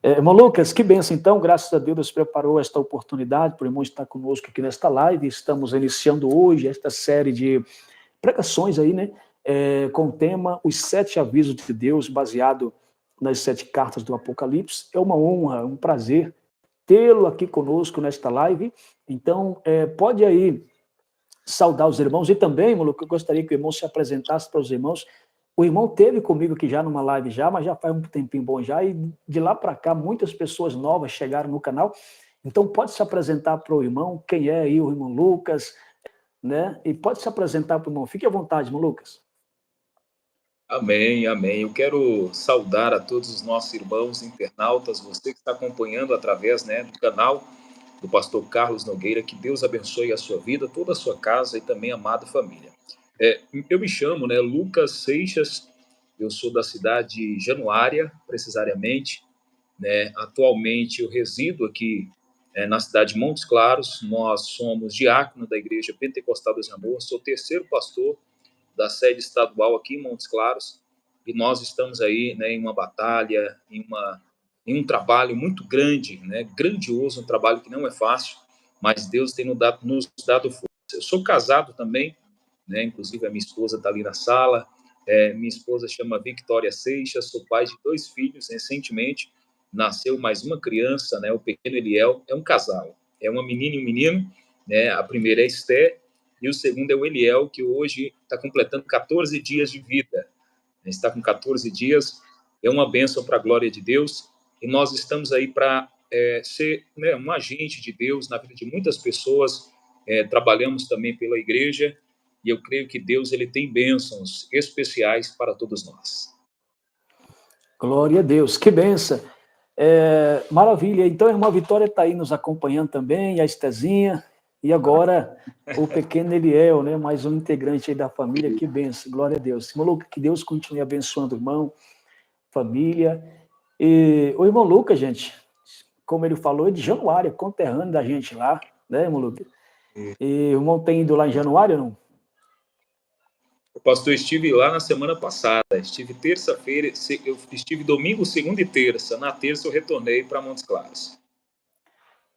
Irmão Lucas, que bênção então, graças a Deus preparou esta oportunidade para o irmão estar conosco aqui nesta live. Estamos iniciando hoje esta série de pregações aí, né, com o tema Os 7 Avisos de Deus, baseado nas 7 cartas do Apocalipse. É uma honra, um prazer tê-lo aqui conosco nesta live. Então, pode aí saudar os irmãos, e também, irmão Lucas, eu gostaria que o irmão se apresentasse para os irmãos. O irmão teve comigo aqui já numa live já, mas já faz um tempinho bom já, e de lá para cá muitas pessoas novas chegaram no canal. Então pode se apresentar para o irmão, quem é aí o irmão Lucas, né? E pode se apresentar para o irmão. Fique à vontade, irmão Lucas. Amém, amém. Eu quero saudar a todos os nossos irmãos internautas, você que está acompanhando através, do canal do pastor Carlos Nogueira. Que Deus abençoe a sua vida, toda a sua casa e também a amada família. Eu me chamo, Lucas Seixas, eu sou da cidade de Januária, precisariamente, Atualmente eu resido aqui na cidade de Montes Claros. Nós somos diácono da Igreja Pentecostal do Amor, sou terceiro pastor da sede estadual aqui em Montes Claros, e nós estamos aí, em uma batalha, em um trabalho muito grande, grandioso, um trabalho que não é fácil, mas Deus tem nos dado força. Eu sou casado também, inclusive a minha esposa está ali na sala. Minha esposa chama Victoria Seixas, sou pai de 2 filhos. Recentemente nasceu mais uma criança, o pequeno Eliel. É um casal, é uma menina e um menino, a primeira é Esther, e o segundo é o Eliel, que hoje está completando 14 dias de vida. Está com 14 dias, é uma bênção para a glória de Deus, e nós estamos aí para ser um agente de Deus na vida de muitas pessoas. Trabalhamos também pela igreja, e eu creio que Deus ele tem bênçãos especiais para todos nós. Glória a Deus, que bênção. Maravilha. Então a irmã Vitória está aí nos acompanhando também, a Estezinha, e agora o pequeno Eliel, mais um integrante aí da família. Que bênção, glória a Deus. Irmão Lucas, que Deus continue abençoando o irmão, família. E o irmão Lucas, gente, como ele falou, é de Januária, conterrâneo da gente lá, irmão Lucas? E o irmão tem ido lá em Januária, não? Pastor, estive lá na semana passada, estive terça-feira, eu estive domingo, segunda e terça. Na terça eu retornei para Montes Claros.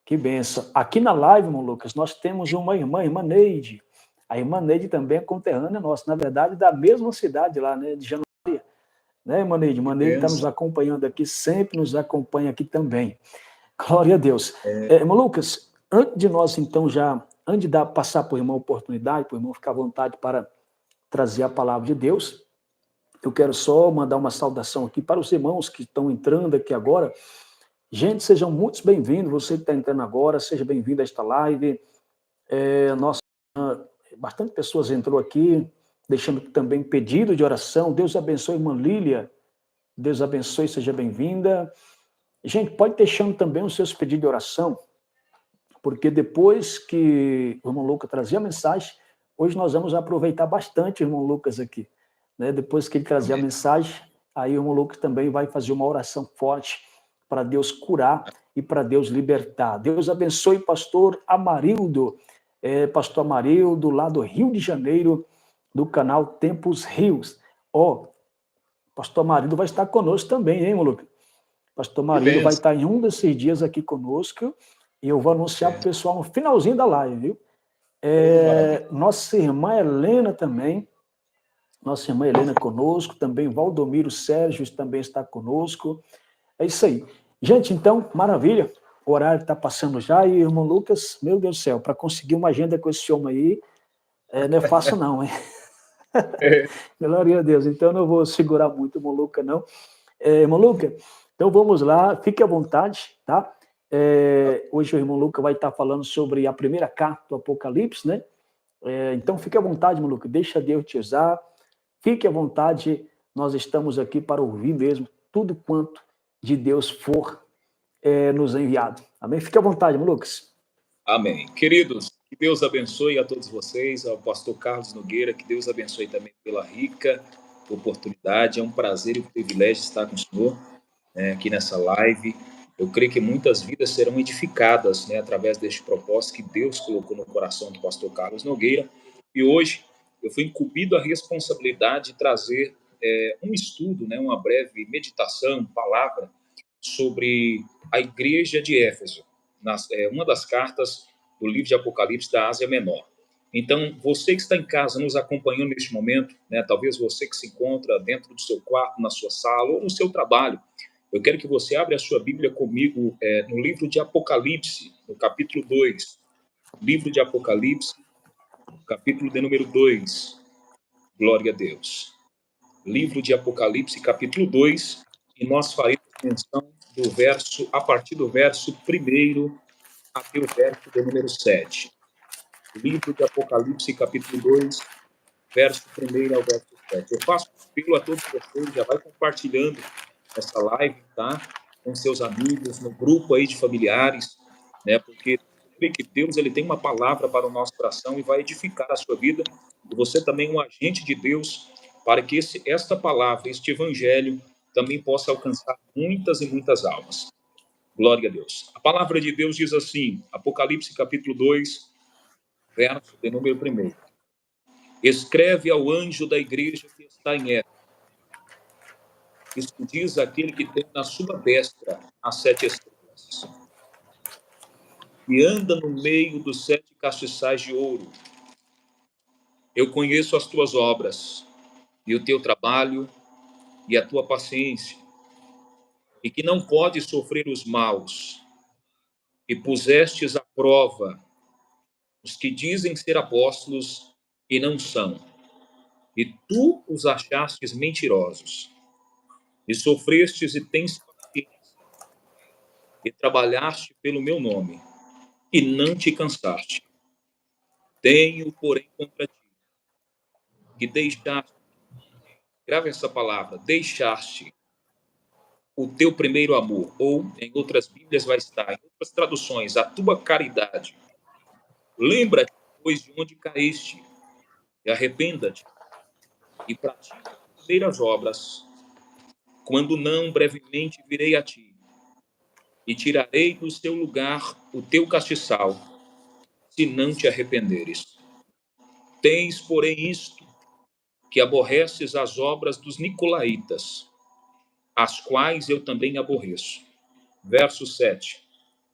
Que benção. Aqui na live, irmão Lucas, nós temos uma irmã Neide. A irmã Neide também é conterrânea nossa, na verdade, da mesma cidade lá, de Januária. Irmã Neide? Irmã Neide está nos acompanhando aqui, sempre nos acompanha aqui também. Glória a Deus. Irmão Lucas, antes de nós, então, antes de passar para o irmão a oportunidade, para o irmão ficar à vontade para trazer a palavra de Deus, eu quero só mandar uma saudação aqui para os irmãos que estão entrando aqui agora. Gente, sejam muito bem-vindos. Você que está entrando agora, seja bem-vindo a esta live. Bastante pessoas entrou aqui, deixando também pedido de oração. Deus abençoe, irmã Lília. Deus abençoe, seja bem-vinda. Gente, pode deixando também os seus pedidos de oração, porque depois que o irmão Lucas trazia a mensagem, hoje nós vamos aproveitar bastante o irmão Lucas aqui. Depois que ele trazia a mensagem, aí o irmão Lucas também vai fazer uma oração forte para Deus curar e para Deus libertar. Deus abençoe pastor Amarildo, pastor Amarildo, lá do Rio de Janeiro, do canal Tempos Rios. Pastor Amarildo vai estar conosco também, hein, Lucas? Pastor Amarildo vai estar em um desses dias aqui conosco, e eu vou anunciar para o pessoal no finalzinho da live, viu? Nossa irmã Helena também, nossa irmã Helena conosco, também Valdomiro Sérgio também está conosco. É isso aí. Gente, então, maravilha. O horário está passando já, e o irmão Lucas, meu Deus do céu, para conseguir uma agenda com esse homem aí, não é fácil não, hein? Glória a Deus. Então, eu não vou segurar muito o irmão Lucas, não. Irmão Lucas, então vamos lá, fique à vontade, tá? Hoje o irmão Lucas vai estar falando sobre a primeira carta do Apocalipse, né? Então, fique à vontade, irmão Lucas, deixa Deus te usar, fique à vontade, nós estamos aqui para ouvir mesmo tudo quanto de Deus for nos enviado. Amém? Fique à vontade, irmão Lucas. Amém. Queridos, que Deus abençoe a todos vocês, ao pastor Carlos Nogueira, que Deus abençoe também pela rica oportunidade. É um prazer e um privilégio estar com o senhor aqui nessa live. Eu creio que muitas vidas serão edificadas através deste propósito que Deus colocou no coração do pastor Carlos Nogueira. E hoje eu fui incumbido a responsabilidade de trazer um estudo, uma breve meditação, palavra, sobre a igreja de Éfeso, uma das cartas do livro de Apocalipse da Ásia Menor. Então, você que está em casa nos acompanhando neste momento, né, talvez você que se encontra dentro do seu quarto, na sua sala ou no seu trabalho, eu quero que você abra a sua Bíblia comigo no livro de Apocalipse, no capítulo 2. Livro de Apocalipse, capítulo de número 2. Glória a Deus. Livro de Apocalipse, capítulo 2, e nós faremos menção a partir do verso 1 até o verso de número 7. Livro de Apocalipse, capítulo 2, verso 1 ao verso 7. Eu faço um apelo a todos vocês, já vai compartilhando essa live, tá? Com seus amigos, no grupo aí de familiares, né? Porque que Deus ele tem uma palavra para o nosso coração e vai edificar a sua vida. E você também é um agente de Deus para que esta palavra, este evangelho, também possa alcançar muitas e muitas almas. Glória a Deus. A palavra de Deus diz assim, Apocalipse capítulo 2, verso de número 1. Escreve ao anjo da igreja que está em Éfeso. Isso diz aquele que tem na sua destra as 7 estrelas e anda no meio dos 7 castiçais de ouro. Eu conheço as tuas obras e o teu trabalho e a tua paciência, e que não podes sofrer os maus, e pusestes à prova os que dizem ser apóstolos e não são, e tu os achastes mentirosos, e sofrestes e tens paciência, e trabalhaste pelo meu nome, e não te cansaste. Tenho, porém, contra ti, que deixaste, grave essa palavra, deixaste o teu primeiro amor, ou em outras Bíblias vai estar, em outras traduções, a tua caridade. Lembra-te, pois, de onde caíste, e arrependa-te, e pratica as primeiras obras, quando não, brevemente virei a ti, e tirarei do seu lugar o teu castiçal, se não te arrependeres. Tens, porém, isto, que aborreces as obras dos nicolaítas, as quais eu também aborreço. Verso 7.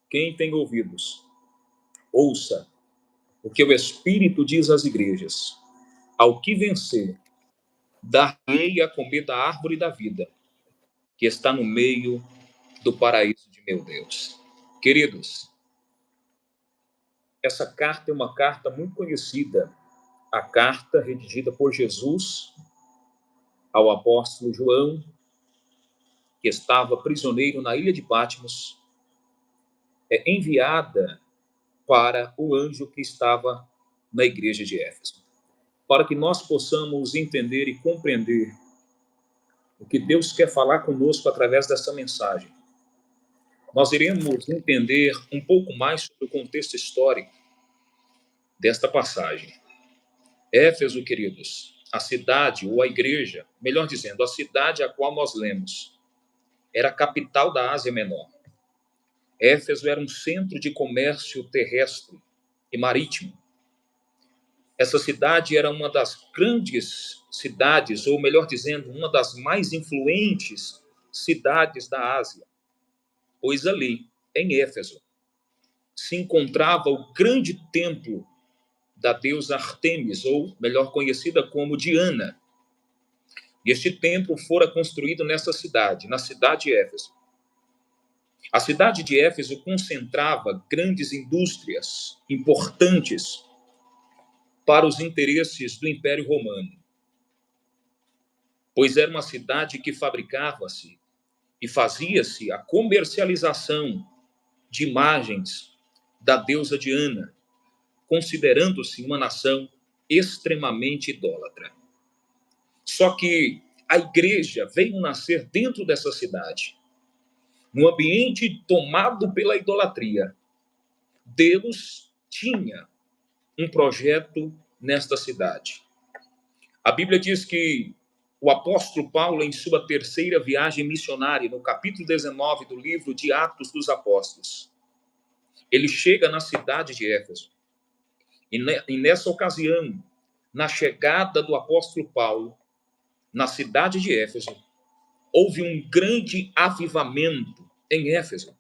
Quem tem ouvidos, ouça o que o Espírito diz às igrejas. Ao que vencer, dar-lhe a comer da árvore da vida, que está no meio do paraíso de meu Deus. Queridos, essa carta é uma carta muito conhecida, a carta redigida por Jesus ao apóstolo João, que estava prisioneiro na ilha de Patmos, enviada para o anjo que estava na igreja de Éfeso, para que nós possamos entender e compreender o que Deus quer falar conosco através dessa mensagem. Nós iremos entender um pouco mais sobre o contexto histórico desta passagem. Éfeso, queridos, a cidade ou a igreja, melhor dizendo, a cidade a qual nós lemos, era a capital da Ásia Menor. Éfeso era um centro de comércio terrestre e marítimo. Essa cidade era uma das grandes cidades, ou melhor dizendo, uma das mais influentes cidades da Ásia, pois ali, em Éfeso, se encontrava o grande templo da deusa Artemis, ou melhor conhecida como Diana. E este templo fora construído nessa cidade, na cidade de Éfeso. A cidade de Éfeso concentrava grandes indústrias importantes para os interesses do Império Romano, pois era uma cidade que fabricava-se e fazia-se a comercialização de imagens da deusa Diana, considerando-se uma nação extremamente idólatra. Só que a igreja veio nascer dentro dessa cidade, num ambiente tomado pela idolatria. Deus tinha um projeto nesta cidade. A Bíblia diz que o apóstolo Paulo, em sua terceira viagem missionária, no capítulo 19 do livro de Atos dos Apóstolos, ele chega na cidade de Éfeso. E nessa ocasião, na chegada do apóstolo Paulo, na cidade de Éfeso, houve um grande avivamento em Éfeso,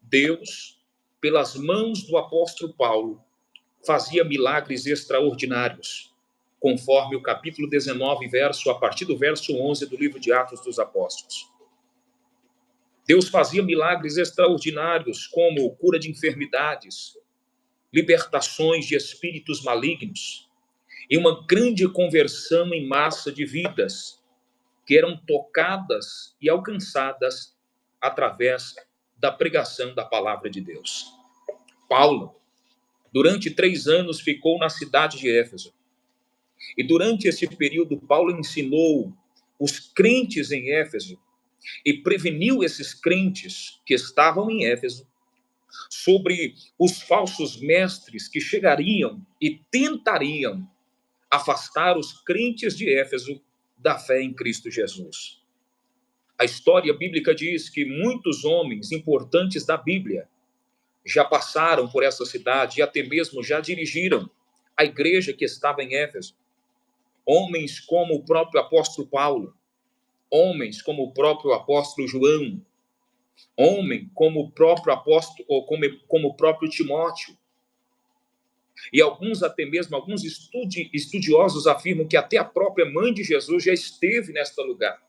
Deus, pelas mãos do apóstolo Paulo, fazia milagres extraordinários, conforme o capítulo 19, a partir do verso 11 do livro de Atos dos Apóstolos. Deus fazia milagres extraordinários, como cura de enfermidades, libertações de espíritos malignos, e uma grande conversão em massa de vidas que eram tocadas e alcançadas através da pregação da palavra de Deus. Paulo, durante 3 anos, ficou na cidade de Éfeso. E durante esse período, Paulo ensinou os crentes em Éfeso e preveniu esses crentes que estavam em Éfeso sobre os falsos mestres que chegariam e tentariam afastar os crentes de Éfeso da fé em Cristo Jesus. A história bíblica diz que muitos homens importantes da Bíblia já passaram por essa cidade e até mesmo já dirigiram a igreja que estava em Éfeso. Homens como o próprio apóstolo Paulo, homens como o próprio apóstolo João, homem como o próprio apóstolo, ou como o próprio Timóteo. E até mesmo alguns estudiosos afirmam que até a própria mãe de Jesus já esteve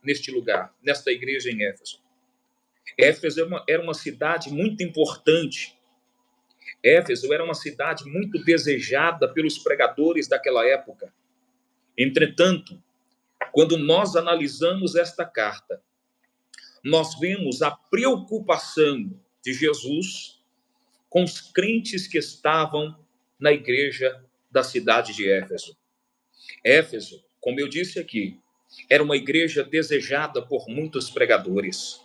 neste lugar, nesta igreja em Éfeso. Éfeso era uma cidade muito importante. Éfeso era uma cidade muito desejada pelos pregadores daquela época. Entretanto, quando nós analisamos esta carta, nós vemos a preocupação de Jesus com os crentes que estavam na igreja da cidade de Éfeso. Éfeso, como eu disse aqui, era uma igreja desejada por muitos pregadores.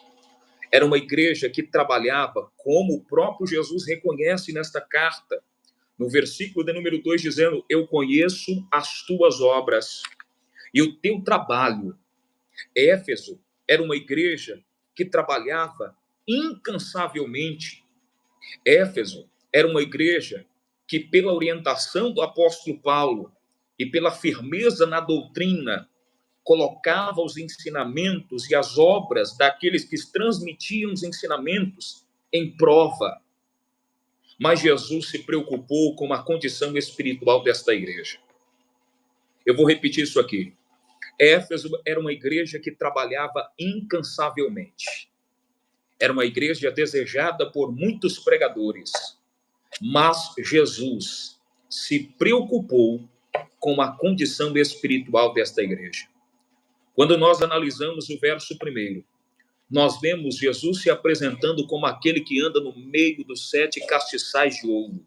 Era uma igreja que trabalhava, como o próprio Jesus reconhece nesta carta, no versículo de número 2, dizendo: eu conheço as tuas obras e o teu trabalho. Éfeso era uma igreja que trabalhava incansavelmente. Éfeso era uma igreja que, pela orientação do apóstolo Paulo e pela firmeza na doutrina, colocava os ensinamentos e as obras daqueles que transmitiam os ensinamentos em prova. Mas Jesus se preocupou com a condição espiritual desta igreja. Eu vou repetir isso aqui. Éfeso era uma igreja que trabalhava incansavelmente. Era uma igreja desejada por muitos pregadores. Mas Jesus se preocupou com a condição espiritual desta igreja. Quando nós analisamos o verso 1, nós vemos Jesus se apresentando como aquele que anda no meio dos 7 castiçais de ouro.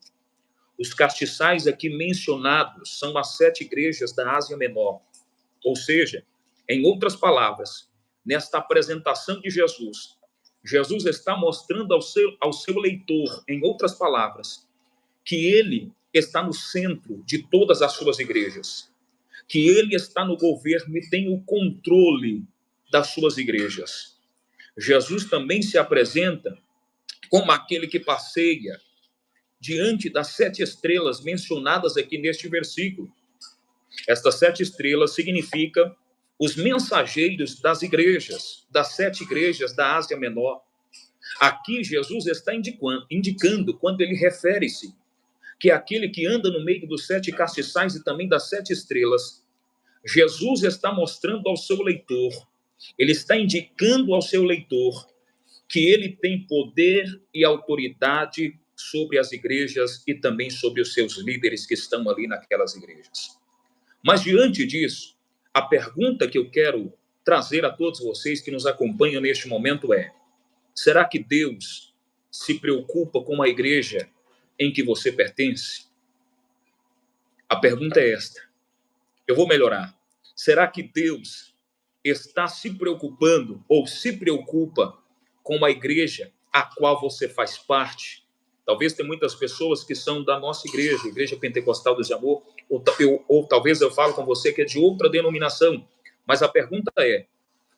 Os castiçais aqui mencionados são as 7 igrejas da Ásia Menor. Ou seja, em outras palavras, nesta apresentação de Jesus, Jesus está mostrando ao seu leitor, em outras palavras, que ele está no centro de todas as suas igrejas, que ele está no governo e tem o controle das suas igrejas. Jesus também se apresenta como aquele que passeia diante das 7 estrelas mencionadas aqui neste versículo. Estas 7 estrelas significam os mensageiros das igrejas, das 7 igrejas da Ásia Menor. Aqui Jesus está indicando quando ele refere-se que é aquele que anda no meio dos 7 castiçais e também das 7 estrelas. Jesus está mostrando ao seu leitor, ele está indicando ao seu leitor que ele tem poder e autoridade sobre as igrejas e também sobre os seus líderes que estão ali naquelas igrejas. Mas diante disso, a pergunta que eu quero trazer a todos vocês que nos acompanham neste momento é: será que Deus se preocupa com a igreja em que você pertence? A pergunta é esta. Eu vou melhorar. Será que Deus está se preocupando ou se preocupa com a igreja a qual você faz parte? Talvez tem muitas pessoas que são da nossa igreja, Igreja Pentecostal dos Amor, ou talvez eu falo com você que é de outra denominação. Mas a pergunta é: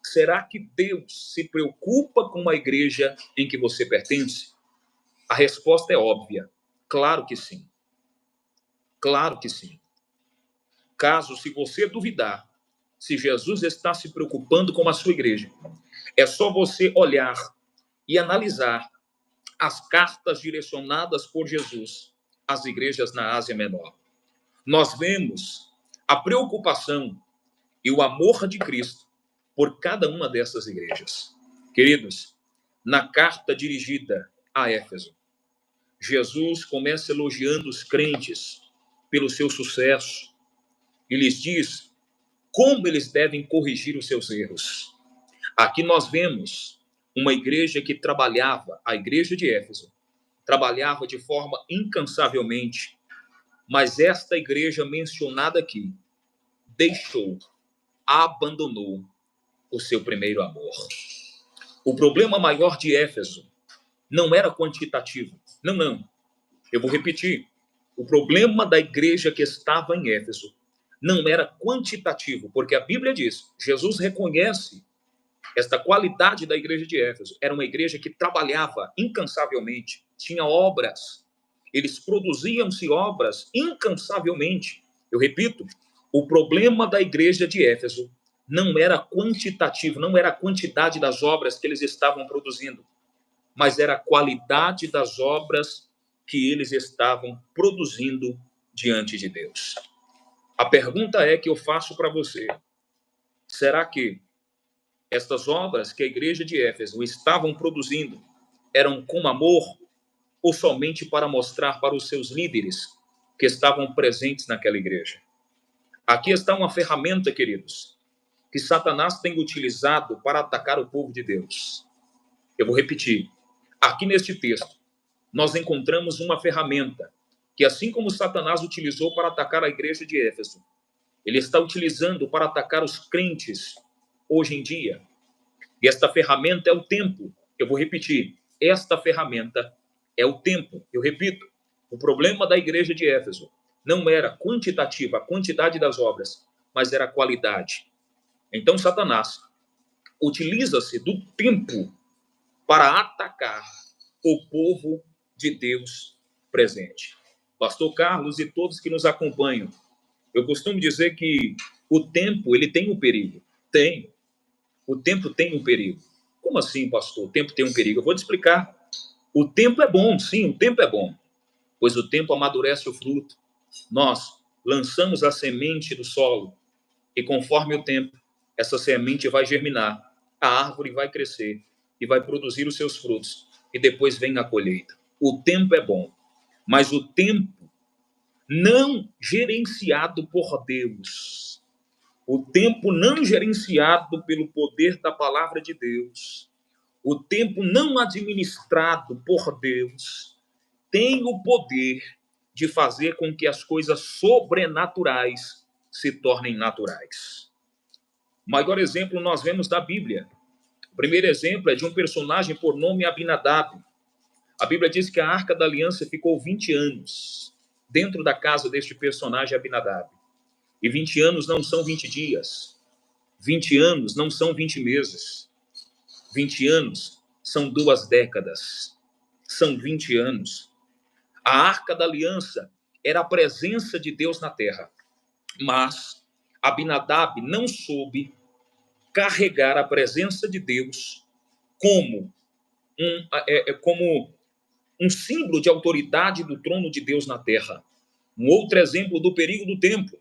será que Deus se preocupa com a igreja em que você pertence? A resposta é óbvia. Claro que sim. Claro que sim. Caso, se você duvidar se Jesus está se preocupando com a sua igreja, é só você olhar e analisar as cartas direcionadas por Jesus às igrejas na Ásia Menor. Nós vemos a preocupação e o amor de Cristo por cada uma dessas igrejas. Queridos, na carta dirigida a Éfeso, Jesus começa elogiando os crentes pelo seu sucesso e lhes diz como eles devem corrigir os seus erros. Aqui nós vemos uma igreja que trabalhava, a igreja de Éfeso, trabalhava de forma incansavelmente, mas esta igreja mencionada aqui abandonou o seu primeiro amor. O problema maior de Éfeso não era quantitativo. Não. Eu vou repetir. O problema da igreja que estava em Éfeso não era quantitativo, porque a Bíblia diz, Jesus reconhece esta qualidade da igreja de Éfeso. Era uma igreja que trabalhava incansavelmente, tinha obras, eles produziam-se obras incansavelmente. Eu repito, o problema da igreja de Éfeso não era quantitativo, não era a quantidade das obras que eles estavam produzindo, mas era a qualidade das obras que eles estavam produzindo diante de Deus. A pergunta é que eu faço para você: será que estas obras que a igreja de Éfeso estavam produzindo eram com amor ou somente para mostrar para os seus líderes que estavam presentes naquela igreja? Aqui está uma ferramenta, queridos, que Satanás tem utilizado para atacar o povo de Deus. Eu vou repetir. Aqui neste texto, nós encontramos uma ferramenta que, assim como Satanás utilizou para atacar a igreja de Éfeso, ele está utilizando para atacar os crentes hoje em dia. E esta ferramenta é o tempo. Eu vou repetir. Esta ferramenta é o tempo. Eu repito. O problema da igreja de Éfeso não era quantitativa, a quantidade das obras, mas era a qualidade. Então, Satanás utiliza-se do tempo para atacar o povo de Deus presente. Pastor Carlos e todos que nos acompanham, eu costumo dizer que o tempo, ele tem um perigo. Tem. O tempo tem um perigo. Como assim, pastor? O tempo tem um perigo? Eu vou te explicar. O tempo é bom, sim, o tempo é bom, pois o tempo amadurece o fruto. Nós lançamos a semente do solo e, conforme o tempo, essa semente vai germinar, a árvore vai crescer e vai produzir os seus frutos, e depois vem a colheita. O tempo é bom, mas o tempo não gerenciado por Deus, o tempo não gerenciado pelo poder da palavra de Deus, o tempo não administrado por Deus, tem o poder de fazer com que as coisas sobrenaturais se tornem naturais. O maior exemplo nós vemos da Bíblia. O primeiro exemplo é de um personagem por nome Abinadab. A Bíblia diz que a Arca da Aliança ficou 20 anos dentro da casa deste personagem Abinadab. E 20 anos não são 20 dias. 20 anos não são 20 meses. 20 anos são 2 décadas. São 20 anos. A Arca da Aliança era a presença de Deus na terra. Mas Abinadab não soube carregar a presença de Deus como um símbolo de autoridade do trono de Deus na terra. Um outro exemplo do perigo do tempo.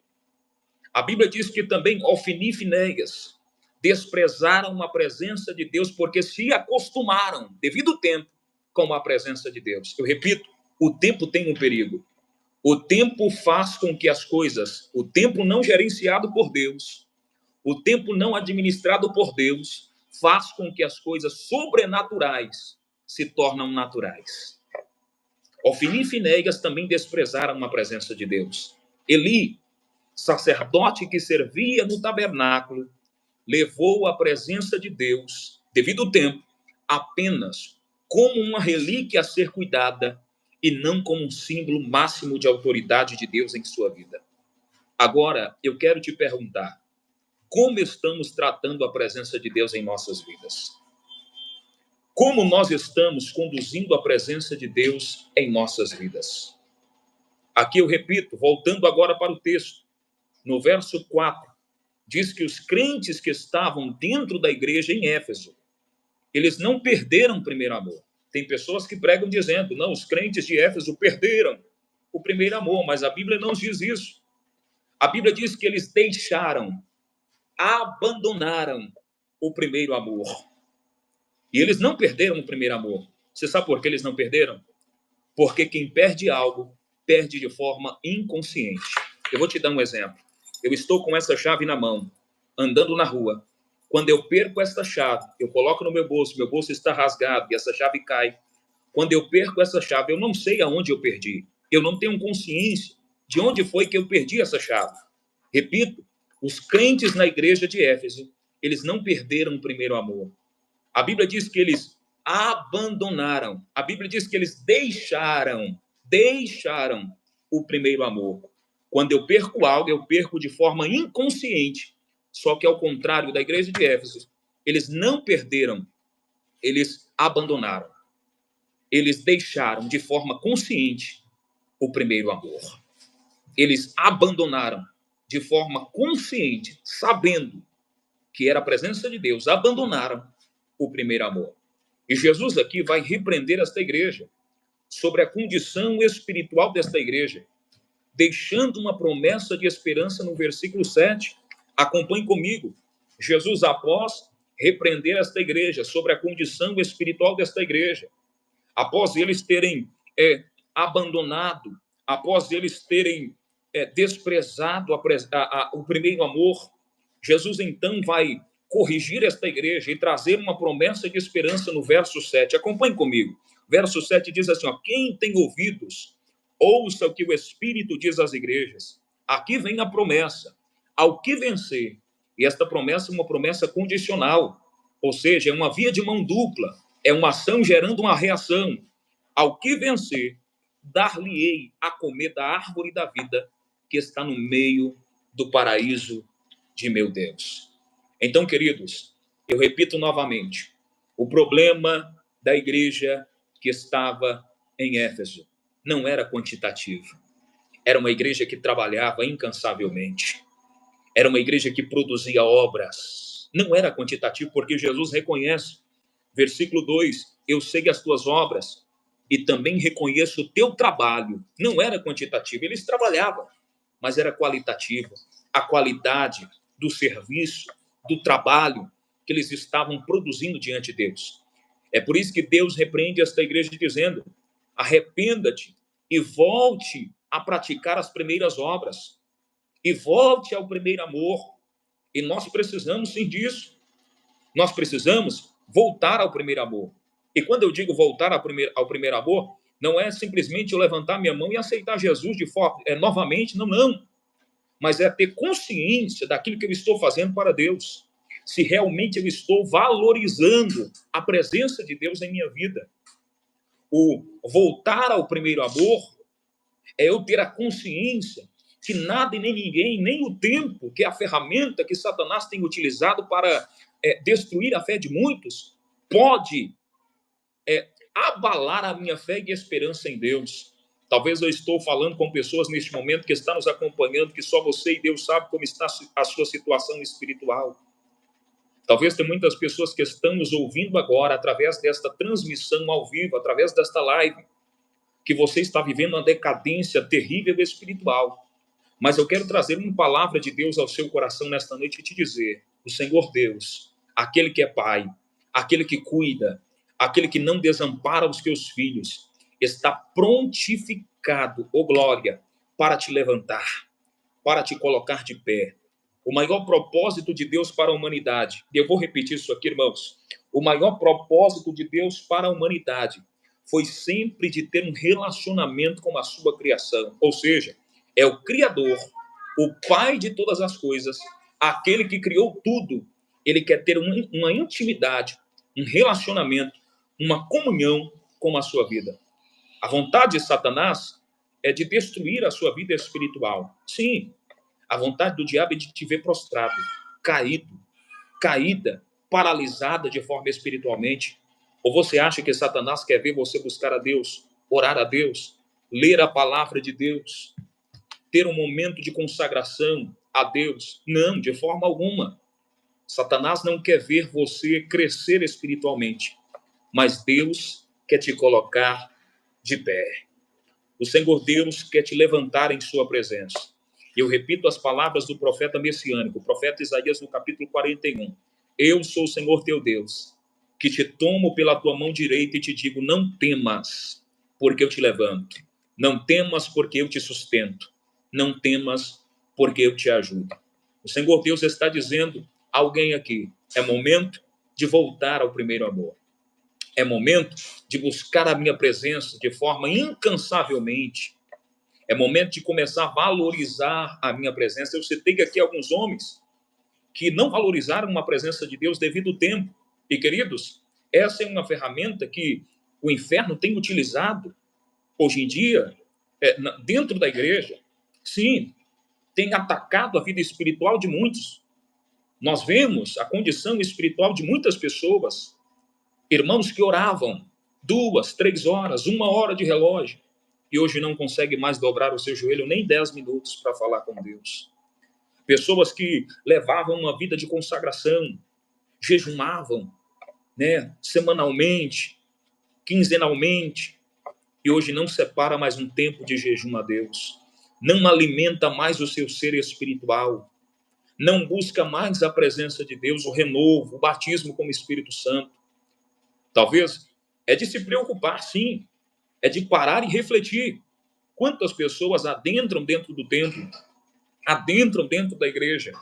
A Bíblia diz que também Ofni e Finéias desprezaram a presença de Deus porque se acostumaram, devido ao tempo, com a presença de Deus. Eu repito, o tempo tem um perigo. O tempo faz com que as coisas, o tempo não gerenciado por Deus, o tempo não administrado por Deus, faz com que as coisas sobrenaturais se tornem naturais. Ofni e Finéias também desprezaram a presença de Deus. Eli, sacerdote que servia no tabernáculo, levou a presença de Deus, devido ao tempo, apenas como uma relíquia a ser cuidada e não como um símbolo máximo de autoridade de Deus em sua vida. Agora, eu quero te perguntar, como estamos tratando a presença de Deus em nossas vidas? Como nós estamos conduzindo a presença de Deus em nossas vidas? Aqui eu repito, voltando agora para o texto, no verso 4, diz que os crentes que estavam dentro da igreja em Éfeso Eles não perderam o primeiro amor. Tem pessoas que pregam dizendo, não, os crentes de Éfeso perderam o primeiro amor, mas a Bíblia não diz isso. A Bíblia diz que eles deixaram, abandonaram o primeiro amor. E eles não perderam o primeiro amor. Você sabe por que eles não perderam? Porque quem perde algo, perde de forma inconsciente. Eu vou te dar um exemplo. Eu estou com essa chave na mão, andando na rua. Quando eu perco essa chave, eu coloco no meu bolso está rasgado e essa chave cai. Quando eu perco essa chave, eu não sei aonde eu perdi. Eu não tenho consciência de onde foi que eu perdi essa chave. Repito, os crentes na igreja de Éfeso, eles não perderam o primeiro amor. A Bíblia diz que eles abandonaram. A Bíblia diz que eles deixaram o primeiro amor. Quando eu perco algo, eu perco de forma inconsciente. Só que ao contrário da igreja de Éfeso, eles não perderam, eles abandonaram. Eles deixaram de forma consciente o primeiro amor. Eles abandonaram de forma consciente, sabendo que era a presença de Deus, abandonaram o primeiro amor. E Jesus aqui vai repreender esta igreja sobre a condição espiritual desta igreja, deixando uma promessa de esperança no versículo 7. Acompanhe comigo. Jesus, após repreender esta igreja sobre a condição espiritual desta igreja, após eles terem abandonado, após eles terem desprezado o primeiro amor, Jesus então vai corrigir esta igreja e trazer uma promessa de esperança no verso 7. Acompanhe comigo. Verso 7 diz assim, ó, quem tem ouvidos, ouça o que o Espírito diz às igrejas. Aqui vem a promessa, ao que vencer. E esta promessa é uma promessa condicional, ou seja, é uma via de mão dupla, é uma ação gerando uma reação. Ao que vencer, dar-lhe-ei a comer da árvore da vida que está no meio do paraíso de meu Deus. Então, queridos, eu repito novamente, o problema da igreja que estava em Éfeso não era quantitativo. Era uma igreja que trabalhava incansavelmente. Era uma igreja que produzia obras. Não era quantitativo, porque Jesus reconhece, versículo 2, eu sei as tuas obras e também reconheço o teu trabalho. Não era quantitativo, eles trabalhavam, mas era qualitativo. A qualidade do serviço, do trabalho que eles estavam produzindo diante de Deus. É por isso que Deus repreende esta igreja dizendo, arrependa-te e volte a praticar as primeiras obras. E volte ao primeiro amor. E nós precisamos sim disso. Nós precisamos voltar ao primeiro amor. E quando eu digo voltar ao primeiro amor, não é simplesmente eu levantar minha mão e aceitar Jesus novamente, não. Mas é ter consciência daquilo que eu estou fazendo para Deus. Se realmente eu estou valorizando a presença de Deus em minha vida. O voltar ao primeiro amor é eu ter a consciência que nada e nem ninguém, nem o tempo, que é a ferramenta que Satanás tem utilizado para destruir a fé de muitos, pode abalar a minha fé e esperança em Deus. Talvez eu estou falando com pessoas neste momento que estão nos acompanhando, que só você e Deus sabe como está a sua situação espiritual. Talvez tem muitas pessoas que estão nos ouvindo agora, através desta transmissão ao vivo, através desta live, que você está vivendo uma decadência terrível espiritual. Mas eu quero trazer uma palavra de Deus ao seu coração nesta noite e te dizer, o Senhor Deus, aquele que é Pai, aquele que cuida, aquele que não desampara os teus filhos, está prontificado, ó glória, para te levantar, para te colocar de pé. O maior propósito de Deus para a humanidade, e eu vou repetir isso aqui, irmãos, o maior propósito de Deus para a humanidade foi sempre de ter um relacionamento com a sua criação, ou seja, é o Criador, o Pai de todas as coisas, aquele que criou tudo. Ele quer ter uma intimidade, um relacionamento, uma comunhão com a sua vida. A vontade de Satanás é de destruir a sua vida espiritual. Sim, a vontade do diabo é de te ver prostrado, caída, paralisada de forma espiritualmente. Ou você acha que Satanás quer ver você buscar a Deus, orar a Deus, ler a palavra de Deus, ter um momento de consagração a Deus? Não, de forma alguma. Satanás não quer ver você crescer espiritualmente, mas Deus quer te colocar de pé. O Senhor Deus quer te levantar em sua presença. Eu repito as palavras do profeta messiânico, o profeta Isaías, no capítulo 41. Eu sou o Senhor teu Deus, que te tomo pela tua mão direita e te digo, não temas, porque eu te levanto. Não temas, porque eu te sustento. Não temas, porque eu te ajudo. O Senhor Deus está dizendo a alguém aqui, é momento de voltar ao primeiro amor. É momento de buscar a minha presença de forma incansavelmente. É momento de começar a valorizar a minha presença. Eu citei aqui alguns homens que não valorizaram uma presença de Deus devido ao tempo. E, queridos, essa é uma ferramenta que o inferno tem utilizado hoje em dia, dentro da igreja. Sim, tem atacado a vida espiritual de muitos. Nós vemos a condição espiritual de muitas pessoas, irmãos que oravam 2, 3 horas, 1 hora de relógio, e hoje não consegue mais dobrar o seu joelho nem 10 minutos para falar com Deus. Pessoas que levavam uma vida de consagração, jejuavam, semanalmente, quinzenalmente, e hoje não separa mais um tempo de jejum a Deus, não alimenta mais o seu ser espiritual, não busca mais a presença de Deus, o renovo, o batismo com o Espírito Santo. Talvez é de se preocupar, sim, é de parar e refletir. Quantas pessoas adentram dentro do templo, adentram dentro da igreja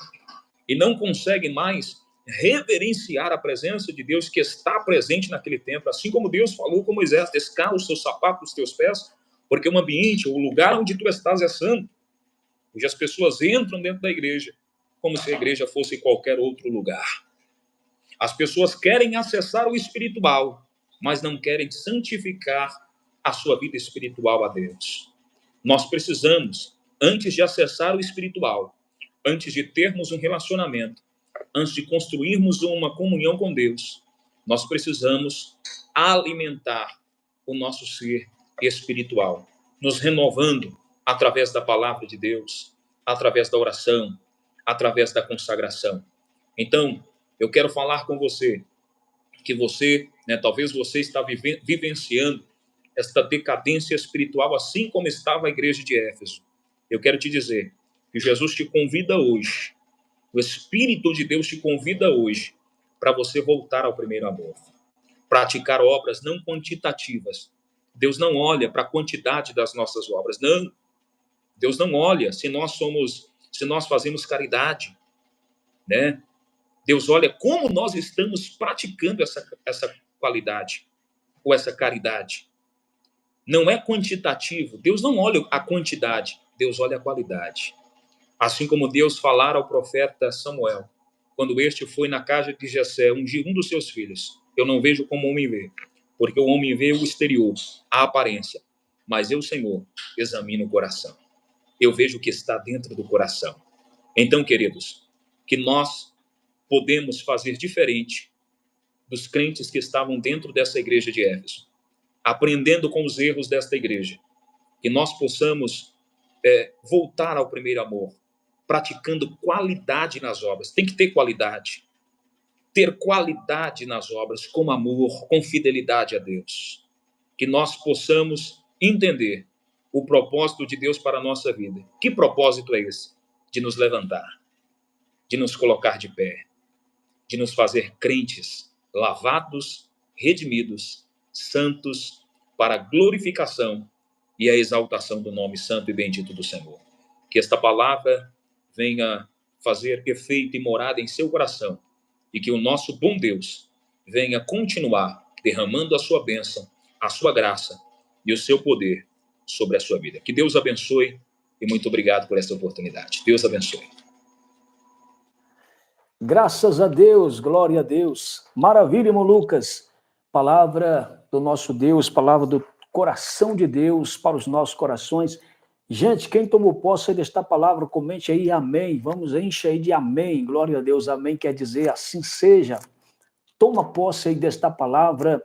e não conseguem mais reverenciar a presença de Deus que está presente naquele templo, assim como Deus falou com Moisés, descalça os seus sapatos, os teus pés, porque o ambiente, o lugar onde tu estás é santo. Hoje as pessoas entram dentro da igreja como se a igreja fosse qualquer outro lugar. As pessoas querem acessar o espiritual, mas não querem santificar a sua vida espiritual a Deus. Nós precisamos, antes de acessar o espiritual, antes de termos um relacionamento, antes de construirmos uma comunhão com Deus, nós precisamos alimentar o nosso ser espiritual, nos renovando através da palavra de Deus, através da oração, através da consagração. Então, eu quero falar com você, que você, talvez você está vivenciando esta decadência espiritual, assim como estava a igreja de Éfeso. Eu quero te dizer que Jesus te convida hoje, o Espírito de Deus te convida hoje para você voltar ao primeiro amor. Praticar obras não quantitativas. Deus não olha para a quantidade das nossas obras, não. Deus não olha se nós fazemos caridade, né? Deus olha como nós estamos praticando essa qualidade, ou essa caridade. Não é quantitativo. Deus não olha a quantidade, Deus olha a qualidade. Assim como Deus falara ao profeta Samuel, quando este foi na casa de Jessé, um dos seus filhos. Eu não vejo como o homem vê, porque o homem vê o exterior, a aparência. Mas eu, Senhor, examino o coração. Eu vejo o que está dentro do coração. Então, queridos, que nós podemos fazer diferente dos crentes que estavam dentro dessa igreja de Éfeso, aprendendo com os erros desta igreja, que nós possamos voltar ao primeiro amor, praticando qualidade nas obras. Tem que ter qualidade. Ter qualidade nas obras, com amor, com fidelidade a Deus. Que nós possamos entender o propósito de Deus para a nossa vida. Que propósito é esse? De nos levantar, de nos colocar de pé, de nos fazer crentes, lavados, redimidos, santos, para a glorificação e a exaltação do nome santo e bendito do Senhor. Que esta palavra venha fazer efeito e morada em seu coração, e que o nosso bom Deus venha continuar derramando a sua bênção, a sua graça e o seu poder sobre a sua vida. Que Deus abençoe e muito obrigado por esta oportunidade. Deus abençoe. Graças a Deus, glória a Deus. Maravilha, irmão Lucas. Palavra do nosso Deus, palavra do coração de Deus para os nossos corações. Gente, quem tomou posse desta palavra, comente aí amém. Vamos encher aí de amém. Glória a Deus, amém quer dizer assim seja. Toma posse aí desta palavra